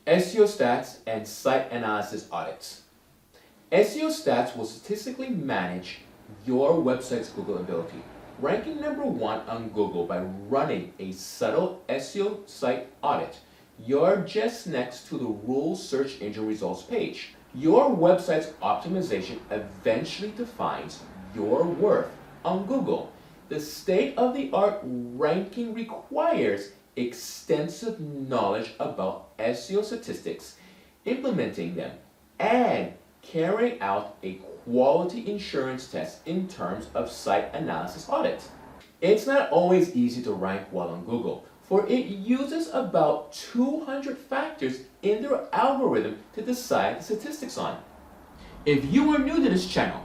SEO Stats and Site Analysis Audits. SEO Stats will statistically manage your website's Googleability, ranking number 1 on Google by running a subtle SEO site audit. You're just next to the rules search engine results page. Your website's optimization eventually defines your worth on Google. The state-of-the-art ranking requires extensive knowledge about SEO statistics, implementing them, and carrying out a quality insurance test in terms of site analysis audit. It's not always easy to rank well on Google, for it uses about 200 factors in their algorithm to decide the statistics on. If you are new to this channel,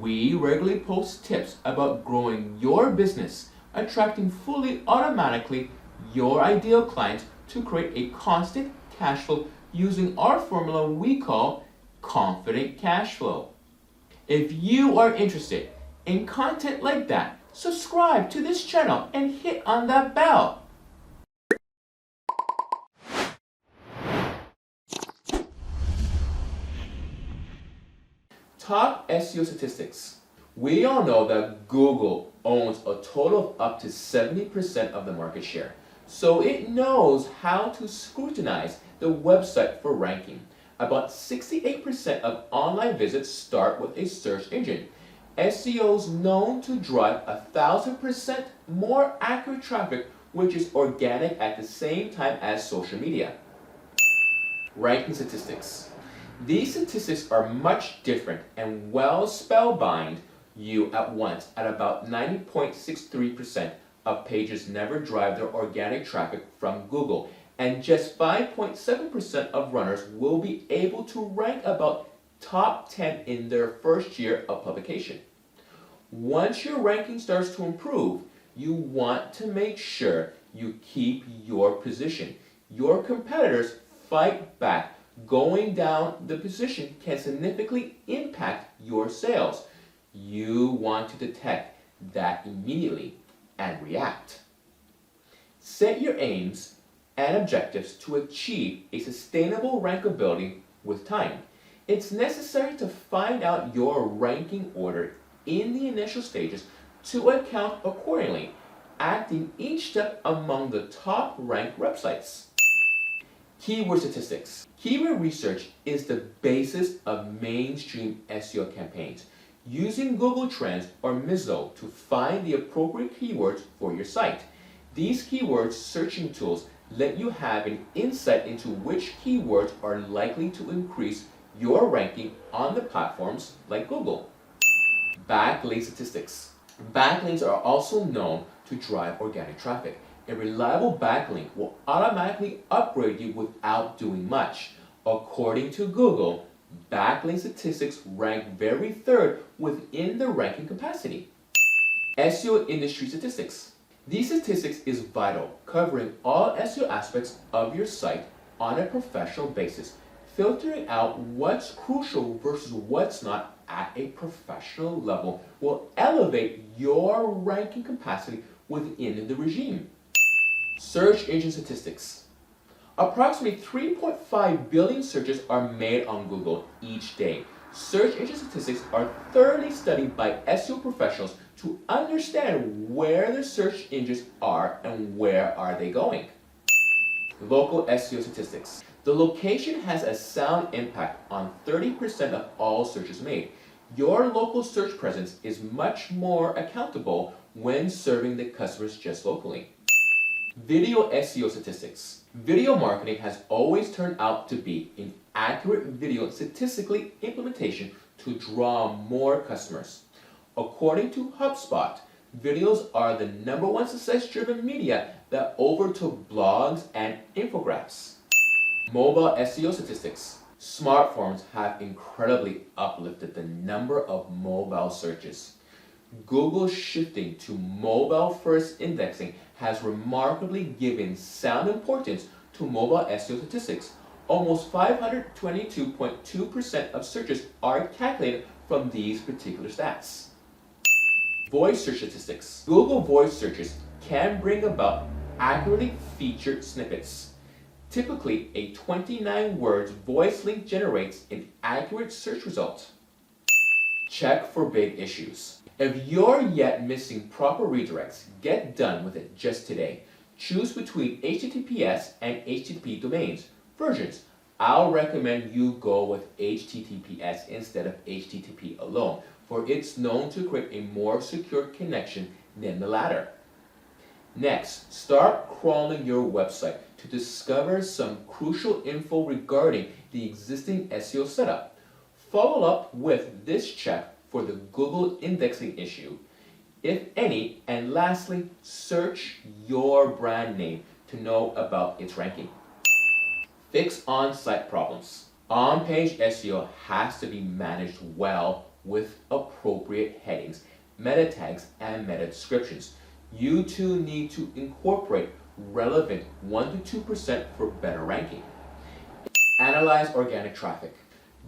we regularly post tips about growing your business, attracting fully automatically your ideal clients to create a constant cash flow using our formula we call confident cash flow. If you are interested in content like that, subscribe to this channel and hit on that bell. Top SEO statistics. We all know that Google owns a total of up to 70% of the market share, so it knows how to scrutinize the website for ranking. About 68% of online visits start with a search engine. SEOs known to drive 1,000% more accurate traffic, which is organic at the same time as social media. Ranking statistics. These statistics are much different and will spellbind you at once. At about 90.63% of pages never drive their organic traffic from Google, and just 5.7% of runners will be able to rank about top 10 in their first year of publication. Once your ranking starts to improve, you want to make sure you keep your position. Your competitors fight back. Going down the position can significantly impact your sales. You want to detect that immediately and react. Set your aims and objectives to achieve a sustainable rankability with time. It's necessary to find out your ranking order in the initial stages to account accordingly, acting each step among the top ranked websites. Keyword statistics. Keyword research is the basis of mainstream SEO campaigns. Using Google Trends or Mizzo to find the appropriate keywords for your site. These keyword searching tools let you have an insight into which keywords are likely to increase your ranking on the platforms like Google. Backlink statistics. Backlinks are also known to drive organic traffic. A reliable backlink will automatically upgrade you without doing much. According to Google, backlink statistics rank very third within the ranking capacity. SEO Industry Statistics. These statistics is vital, covering all SEO aspects of your site on a professional basis, filtering out what's crucial versus what's not at a professional level will elevate your ranking capacity within the regime. Search engine statistics. Approximately 3.5 billion searches are made on Google each day. Search engine statistics are thoroughly studied by SEO professionals to understand where the search engines are and where are they going. Local SEO statistics. The location has a sound impact on 30% of all searches made. Your local search presence is much more accountable when serving the customers just locally. Video SEO statistics. Video marketing has always turned out to be an accurate video statistically implementation to draw more customers. According to HubSpot, videos are the #1 success-driven media that overtook blogs and infographics. Mobile SEO statistics. Smartphones have incredibly uplifted the number of mobile searches. Google's shifting to mobile-first indexing has remarkably given sound importance to mobile SEO statistics. Almost 522.2% of searches are calculated from these particular stats. Voice search statistics. Google voice searches can bring about accurately featured snippets. Typically, a 29 words voice link generates an accurate search result. Check for big issues. If you're yet missing proper redirects, get done with it just today. Choose between HTTPS and HTTP domains versions. I'll recommend you go with HTTPS instead of HTTP alone, for it's known to create a more secure connection than the latter. Next, start crawling your website to discover some crucial info regarding the existing SEO setup. Follow up with this check for the Google indexing issue, if any, and lastly, search your brand name to know about its ranking. Fix on-site problems. On-page SEO has to be managed well with appropriate headings, meta tags, and meta descriptions. You too need to incorporate relevant 1 to 2% for better ranking. Analyze organic traffic.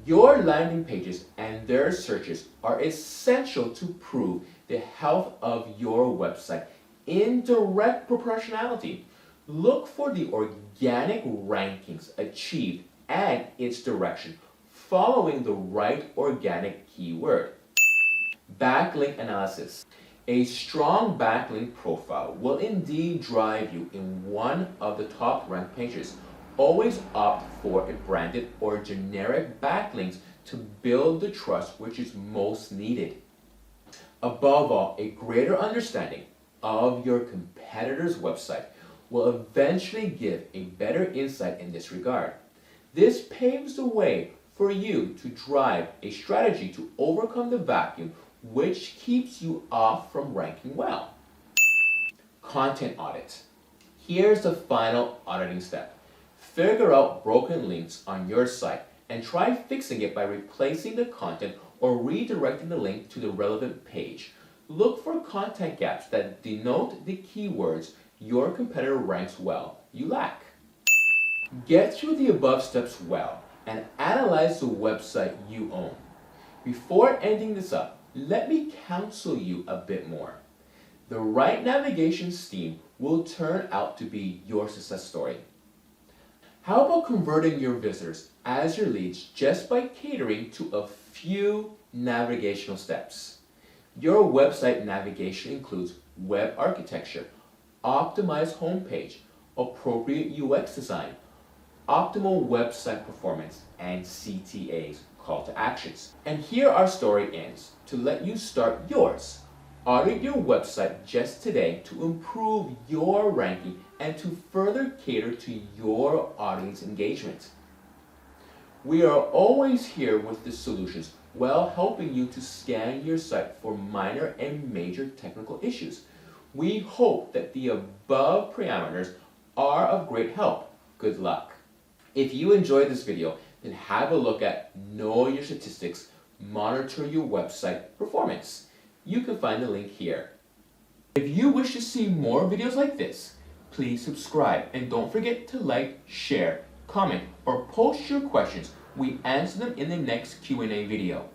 Your landing pages and their searches are essential to prove the health of your website in direct proportionality. Look for the organic rankings achieved and its direction following the right organic keyword. Backlink analysis. A strong backlink profile will indeed drive you in one of the top ranked pages. Always opt for a branded or generic backlinks to build the trust which is most needed. Above all, a greater understanding of your competitor's website will eventually give a better insight in this regard. This paves the way for you to drive a strategy to overcome the vacuum which keeps you off from ranking well. Content audit. Here's the final auditing step. Figure out broken links on your site and try fixing it by replacing the content or redirecting the link to the relevant page. Look for content gaps that denote the keywords your competitor ranks well you lack. Get through the above steps well and analyze the website you own. Before ending this up, let me counsel you a bit more. The right navigation scheme will turn out to be your success story. How about converting your visitors as your leads just by catering to a few navigational steps? Your website navigation includes web architecture, optimized homepage, appropriate UX design, optimal website performance, and CTAs, call to actions. And here our story ends to let you start yours. Audit your website just today to improve your ranking and to further cater to your audience engagement. We are always here with the solutions while helping you to scan your site for minor and major technical issues. We hope that the above parameters are of great help. Good luck. If you enjoyed this video, then have a look at Know Your Statistics, Monitor Your Website Performance. You can find the link here. If you wish to see more videos like this, please subscribe and don't forget to like, share, comment, or post your questions. We answer them in the next Q&A video.